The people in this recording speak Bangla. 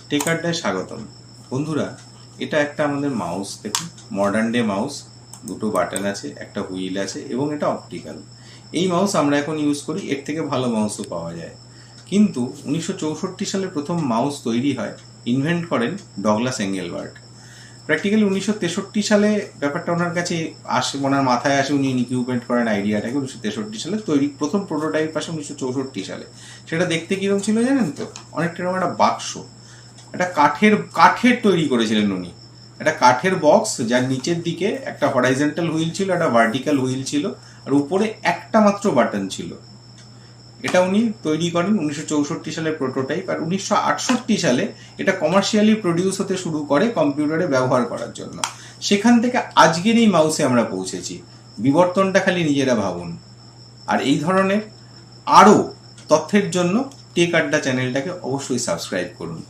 টেক আড্ডায় স্বাগতম। বন্ধুরা, এটা একটা আমাদের মাউস, দেখুন মডার্ন ডে মাউস। দুটো বাটন আছে, একটা হুইল আছে এবং এটা অপটিক্যাল। এই মাউস আমরা এখন ইউজ করি, এর থেকে ভালো মাউসও পাওয়া যায়। কিন্তু 1964 সালে প্রথম মাউস তৈরি হয়, ইনভেন্ট করেন ডগলাস এঙ্গেলবার্ট। প্র্যাকটিক্যালি 1963 সালে ব্যাপারটা ওনার কাছে আসে, ওনার মাথায় আসে, উনি ইনকিউবেট করেন আইডিয়াটাকে। 1963 সালে তৈরি প্রথম প্রোটোটাইপ আসে 1964 সালে। সেটা দেখতে কিরকম ছিল জানেন তো? অনেকটা এরকম একটা বাক্স, একটা কাঠের তৈরি করেছিলেন উনি। একটা কাঠের বক্স, যার নিচের দিকে একটা হরাইজন্টাল হুইল ছিল, একটা ভার্টিক্যাল হুইল ছিল, আর উপরে একটা মাত্র বাটন ছিল। এটা উনি তৈরি করেন 1964 সালে প্রোটোটাইপ। আর 1968 সালে এটা কমার্শিয়ালি প্রডিউস হতে শুরু করে কম্পিউটারে ব্যবহার করার জন্য। সেখান থেকে আজকের এই মাউসে আমরা পৌঁছেছি। বিবর্তনটা খালি নিজেরা ভাবুন। আর এই ধরনের আরও তথ্যের জন্য টেক আড্ডা চ্যানেলটাকে অবশ্যই সাবস্ক্রাইব করুন।